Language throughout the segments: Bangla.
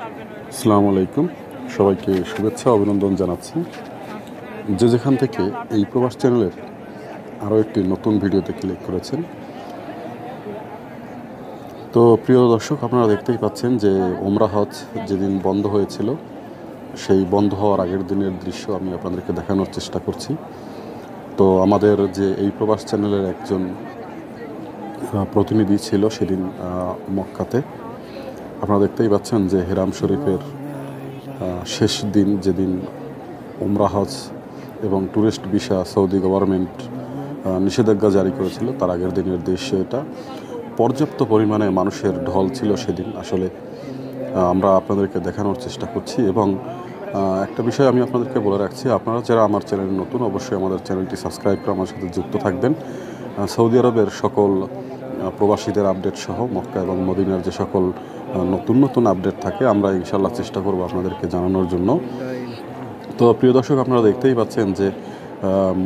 আসসালামু আলাইকুম, সবাইকে শুভেচ্ছা অভিনন্দন জানাচ্ছি। যে যেখান থেকে এই প্রবাস চ্যানেলের আরও একটি নতুন ভিডিওতে ক্লিক করেছেন। তো প্রিয় দর্শক, আপনারা দেখতেই পাচ্ছেন যে ওমরা হজ যেদিন বন্ধ হয়েছিল সেই বন্ধ হওয়ার আগের দিনের দৃশ্য আমি আপনাদেরকে দেখানোর চেষ্টা করছি। তো আমাদের যে এই প্রবাস চ্যানেলের একজন প্রতিনিধি ছিল সেদিন মক্কাতে। আপনারা দেখতেই পাচ্ছেন যে হেরাম শরীফের শেষ দিন, যেদিন ওমরা হজ এবং ট্যুরিস্ট ভিসা সৌদি গভর্নমেন্ট নিষেধাজ্ঞা জারি করেছিল, তার আগের দিনের দৃশ্য এটা। পর্যাপ্ত পরিমাণে মানুষের ঢল ছিল সেদিন। আসলে আমরা আপনাদেরকে দেখানোর চেষ্টা করছি। এবং একটা বিষয় আমি আপনাদেরকে বলে রাখছি, আপনারা যারা আমার চ্যানেল নতুন, অবশ্যই আমাদের চ্যানেলটি সাবস্ক্রাইব করে আমার সাথে যুক্ত থাকবেন। সৌদি আরবের সকল প্রবাসীদের আপডেট সহ মক্কা এবং মদিনার যে সকল নতুন নতুন আপডেট থাকে, আমরা ইনশাল্লাহ চেষ্টা করব আপনাদেরকে জানানোর জন্য। তো প্রিয় দর্শক, আপনারা দেখতেই পাচ্ছেন যে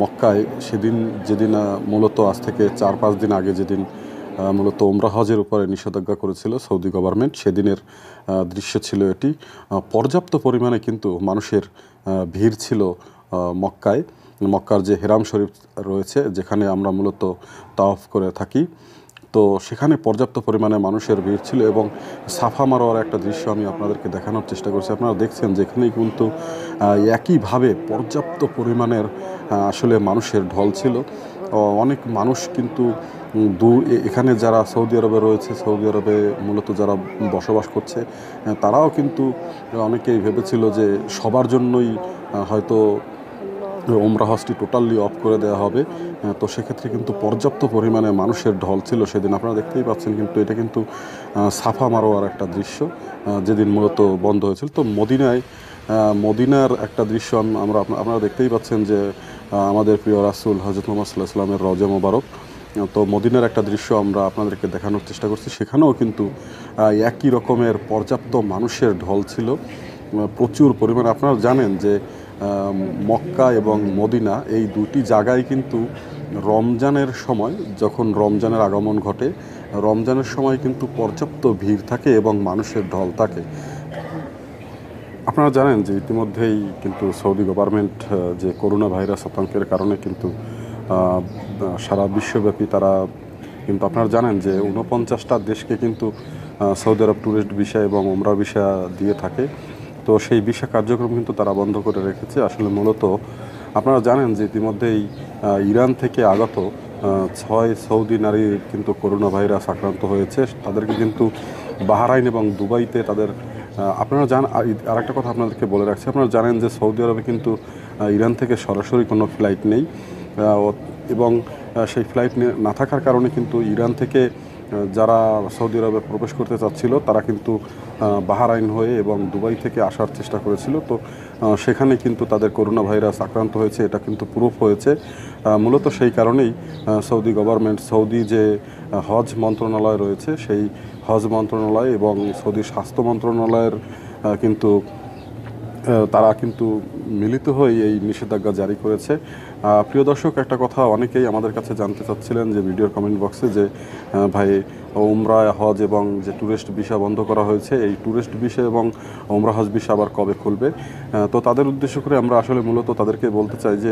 মক্কায় সেদিন, যেদিন মূলত আজ থেকে 4-5 দিন আগে যেদিন মূলত ওমরা হজের উপরে নিষেধাজ্ঞা করেছিল সৌদি গভর্নমেন্ট, সেদিনের দৃশ্য ছিল এটি। পর্যাপ্ত পরিমাণে কিন্তু মানুষের ভিড় ছিল মক্কায়। মক্কার যে হেরাম শরীফ রয়েছে, যেখানে আমরা মূলত তাওয়াফ করে থাকি, তো সেখানে পর্যাপ্ত পরিমাণে মানুষের ভিড় ছিল। এবং সাফা মারোয়ার একটা দৃশ্য আমি আপনাদেরকে দেখানোর চেষ্টা করছি। আপনারা দেখছেন যেখানেই কিন্তু একইভাবে পর্যাপ্ত পরিমাণের আসলে মানুষের ঢল ছিল। অনেক মানুষ কিন্তু এখানে যারা সৌদি আরবে রয়েছে, সৌদি আরবে মূলত যারা বসবাস করছে, তারাও কিন্তু অনেকেই ভেবেছিল যে সবার জন্যই হয়তো ওমরা হজটি টোটালি অফ করে দেওয়া হবে। তো সেক্ষেত্রে কিন্তু পর্যাপ্ত পরিমাণে মানুষের ঢল ছিল সেদিন। আপনারা দেখতেই পাচ্ছেন কিন্তু এটা কিন্তু সাফা মারোয়ার একটা দৃশ্য, যেদিন মূলত বন্ধ হয়েছিল। তো মদিনার একটা দৃশ্য আপনারা দেখতেই পাচ্ছেন যে আমাদের প্রিয় রাসূল হযরত মুহাম্মদ সাল্লাল্লাহু আলাইহি ওয়াসাল্লামের রওজা মোবারক। তো মদিনার একটা দৃশ্য আমরা আপনাদেরকে দেখানোর চেষ্টা করছি। সেখানেও কিন্তু একই রকমের পর্যাপ্ত মানুষের ঢল ছিল, প্রচুর পরিমাণে। আপনারা জানেন যে মক্কা এবং মদিনা এই দুটি জায়গায় কিন্তু রমজানের সময়, যখন রমজানের আগমন ঘটে, রমজানের সময় কিন্তু পর্যাপ্ত ভিড় থাকে এবং মানুষের ঢল থাকে। আপনারা জানেন যে ইতিমধ্যেই কিন্তু সৌদি গভর্নমেন্ট যে করোনা ভাইরাস আতঙ্কের কারণে কিন্তু সারা বিশ্বব্যাপী তারা কিন্তু, আপনারা জানেন যে 49টা দেশকে কিন্তু সৌদি আরব ট্যুরিস্ট ভিসা এবং ওমরা ভিসা দিয়ে থাকে। তো সেই ভিসা কার্যক্রম কিন্তু তারা বন্ধ করে রেখেছে। আসলে মূলত আপনারা জানেন যে ইতিমধ্যেই ইরান থেকে আগত 6 সৌদি নারী কিন্তু করোনা ভাইরাস আক্রান্ত হয়েছে। তাদেরকে কিন্তু বাহরাইন এবং দুবাইতে তাদের আপনারা জানেন। আর একটা কথা আপনাদেরকে বলে রাখছি, আপনারা জানেন যে সৌদি আরবে কিন্তু ইরান থেকে সরাসরি কোনো ফ্লাইট নেই। এবং সেই ফ্লাইট না থাকার কারণে কিন্তু ইরান থেকে যারা সৌদি আরবে প্রবেশ করতে চাচ্ছিল, তারা কিন্তু বাহরাইন হয়ে এবং দুবাই থেকে আসার চেষ্টা করেছিল। তো সেখানে কিন্তু তাদের করোনা ভাইরাস আক্রান্ত হয়েছে, এটা কিন্তু প্রুফ হয়েছে। মূলত সেই কারণেই সৌদি গভর্নমেন্ট, সৌদি যে হজ মন্ত্রণালয় রয়েছে, সেই হজ মন্ত্রণালয় এবং সৌদি স্বাস্থ্য মন্ত্রণালয়ের কিন্তু তারা কিন্তু মিলিত হয়ে এই নিষেধাজ্ঞা জারি করেছে। প্রিয় দর্শক, একটা কথা অনেকেই আমাদের কাছে জানতে চাচ্ছিলেন যে ভিডিওর কমেন্ট বক্সে, যে ভাই ওমরা হজ এবং যে ট্যুরিস্ট ভিসা বন্ধ করা হয়েছে, এই ট্যুরিস্ট ভিসা এবং ওমরা হজ ভিসা আবার কবে খুলবে। তো তাদের উদ্দেশ্য করে আমরা আসলে মূলত তাদেরকে বলতে চাই যে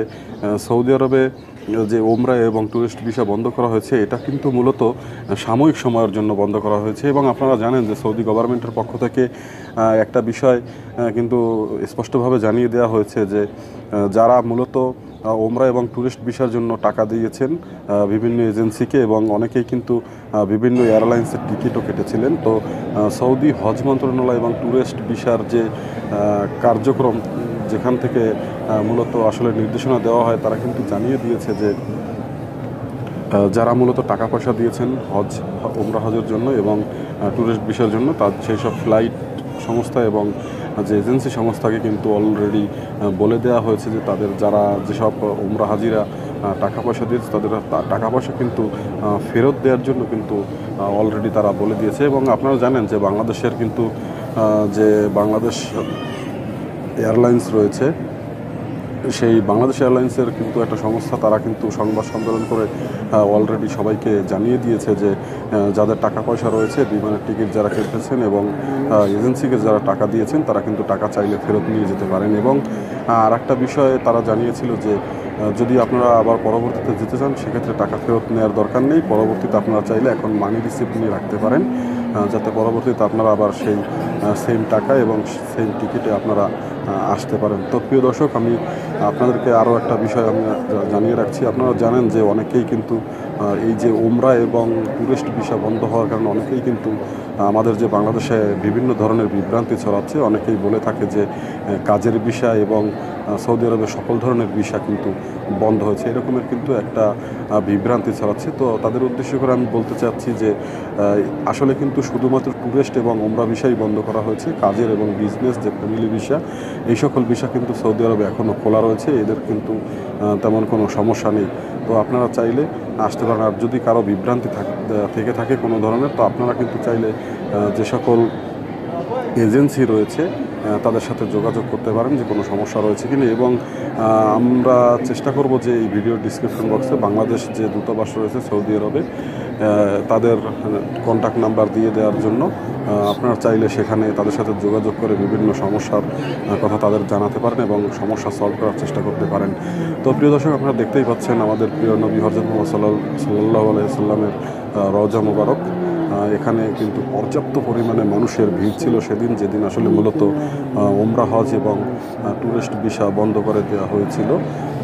সৌদি আরবে যে ওমরা এবং ট্যুরিস্ট ভিসা বন্ধ করা হয়েছে, এটা কিন্তু মূলত সাময়িক সময়ের জন্য বন্ধ করা হয়েছে। এবং আপনারা জানেন যে সৌদি গভর্নমেন্টের পক্ষ থেকে একটা বিষয় কিন্তু স্পষ্টভাবে জানিয়ে দেওয়া হয়েছে যে যারা মূলত ওমরা এবং ট্যুরিস্ট ভিসার জন্য টাকা দিয়েছেন বিভিন্ন এজেন্সিকে, এবং অনেকেই কিন্তু বিভিন্ন এয়ারলাইন্সের টিকিটও কেটেছিলেন। তো সৌদি হজ মন্ত্রণালয় এবং ট্যুরিস্ট ভিসার যে কার্যক্রম, যেখান থেকে মূলত আসলে নির্দেশনা দেওয়া হয়, তারা কিন্তু জানিয়ে দিয়েছে যে যারা মূলত টাকা পয়সা দিয়েছেন ওমরা হজের জন্য এবং ট্যুরিস্ট ভিসার জন্য, তার সেই সব ফ্লাইট সংস্থা এবং যে এজেন্সি সংস্থাকে কিন্তু অলরেডি বলে দেওয়া হয়েছে যে তাদের যারা যেসব ওমরা হাজিরা টাকা পয়সা দিয়েছে, তাদের টাকা পয়সা কিন্তু ফেরত দেওয়ার জন্য কিন্তু অলরেডি তারা বলে দিয়েছে। এবং আপনারা জানেন যে বাংলাদেশের কিন্তু যে বাংলাদেশ এয়ারলাইন্স রয়েছে, সেই বাংলাদেশ এয়ারলাইন্সের কিন্তু একটা সংস্থা, তারা কিন্তু সংবাদ সম্মেলন করে অলরেডি সবাইকে জানিয়ে দিয়েছে যে যাদের টাকা পয়সা রয়েছে, বিমানের টিকিট যারা কেটেছেন এবং এজেন্সিকে যারা টাকা দিয়েছেন, তারা কিন্তু টাকা চাইলে ফেরত নিয়ে যেতে পারেন। এবং আর একটা বিষয়ে তারা জানিয়েছিল যে যদি আপনারা আবার পরবর্তীতে যেতে চান, সেক্ষেত্রে টাকা ফেরত নেওয়ার দরকার নেই। পরবর্তীতে আপনারা চাইলে এখন মানি রিসিপ্ট নিয়ে রাখতে পারেন, যাতে পরবর্তীতে আপনারা আবার সেই সেম টাকা এবং সেম টিকিটে আপনারা আসতে পারেন। তো প্রিয় দর্শক, আমি আপনাদেরকে আরও একটা বিষয় আমি জানিয়ে রাখছি। আপনারা জানেন যে অনেকেই কিন্তু এই যে উমরা এবং ট্যুরিস্ট ভিসা বন্ধ হওয়ার কারণে অনেকেই কিন্তু আমাদের যে বাংলাদেশে বিভিন্ন ধরনের বিভ্রান্তি ছড়াচ্ছে। অনেকেই বলে থাকে যে কাজের ভিসা এবং সৌদি আরবের সকল ধরনের ভিসা কিন্তু বন্ধ হয়েছে, এরকমের কিন্তু একটা বিভ্রান্তি ছড়াচ্ছে। তো তাদের উদ্দেশ্য করে আমি বলতে চাচ্ছি যে আসলে কিন্তু শুধুমাত্র ট্যুরিস্ট এবং উমরা ভিসাই বন্ধ করা হয়েছে। কাজের এবং বিজনেস যে ফ্যামিলি ভিসা, এই সকল ভিসা কিন্তু সৌদি আরবে এখনও খোলা রয়েছে, এদের কিন্তু তেমন কোনো সমস্যা নেই। তো আপনারা চাইলে আসতে পারেন। আর যদি কারো বিভ্রান্তি থেকে থাকে কোনো ধরনের, তো আপনারা কিন্তু চাইলে যে সকল এজেন্সি রয়েছে তাদের সাথে যোগাযোগ করতে পারেন যে কোনো সমস্যা রয়েছে কিনা। এবং আমরা চেষ্টা করব যে এই ভিডিও ডিসক্রিপশন বক্সে বাংলাদেশ যে দূতাবাস রয়েছে সৌদি আরবে, তাদের কন্ট্যাক্ট নাম্বার দিয়ে দেওয়ার জন্য আপনারা চাইলে সেখানে তাদের সাথে যোগাযোগ করে বিভিন্ন সমস্যার কথা তাদের জানাতে পারেন এবং সমস্যা সলভ করার চেষ্টা করতে পারেন। তো প্রিয় দর্শক, আপনারা দেখতেই পাচ্ছেন আমাদের প্রিয় নবী হযরত মুহাম্মদ সাল্লাল্লাহু আলাইহি ওয়াসাল্লামের রওজা মুবারক। এখানে কিন্তু পর্যাপ্ত পরিমাণে মানুষের ভিড় ছিল সেদিন, যেদিন আসলে মূলত উমরা, হজ এবং ট্যুরিস্ট ভিসা বন্ধ করে দেওয়া হয়েছিল।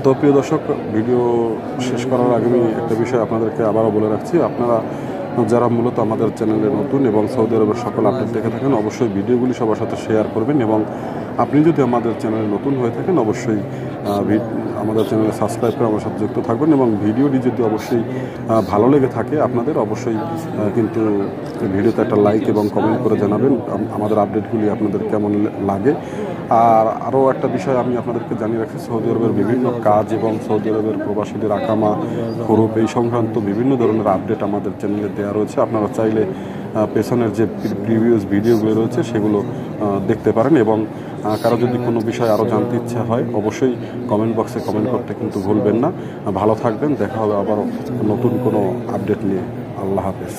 তো প্রিয় দর্শক, ভিডিও শেষ করার আগে আমি একটা বিষয় আপনাদেরকে আবারও বলে রাখছি। আপনারা যারা মূলত আমাদের চ্যানেলে নতুন এবং সৌদি আরবের সকল আপডেট দেখে থাকেন, অবশ্যই ভিডিওগুলি সবার সাথে শেয়ার করবেন। এবং আপনি যদি আমাদের চ্যানেলে নতুন হয়ে থাকেন, অবশ্যই আমাদের চ্যানেলে সাবস্ক্রাইব করে আমার সাথে যুক্ত থাকবেন। এবং ভিডিওটি যদি অবশ্যই ভালো লেগে থাকে আপনাদের, অবশ্যই কিন্তু ভিডিওতে একটা লাইক এবং কমেন্ট করে জানাবেন আমাদের আপডেটগুলি আপনাদের কেমন লাগে। আর আরও একটা বিষয় আমি আপনাদেরকে জানিয়ে রাখছি, সৌদি আরবের বিভিন্ন কাজ এবং সৌদি আরবের প্রবাসীদের আকামা খরচ এই সংক্রান্ত বিভিন্ন ধরনের আপডেট আমাদের চ্যানেলে দেওয়া রয়েছে। আপনারা চাইলে পেছনের যে প্রিভিয়াস ভিডিওগুলো রয়েছে সেগুলো দেখতে পারেন। এবং কারো যদি কোনো বিষয় আরও জানতে ইচ্ছা হয়, অবশ্যই কমেন্ট বক্সে কমেন্ট করতে কিন্তু ভুলবেন না। ভালো থাকবেন, দেখা হবে আবারও নতুন কোনো আপডেট নিয়ে। আল্লাহ হাফেজ।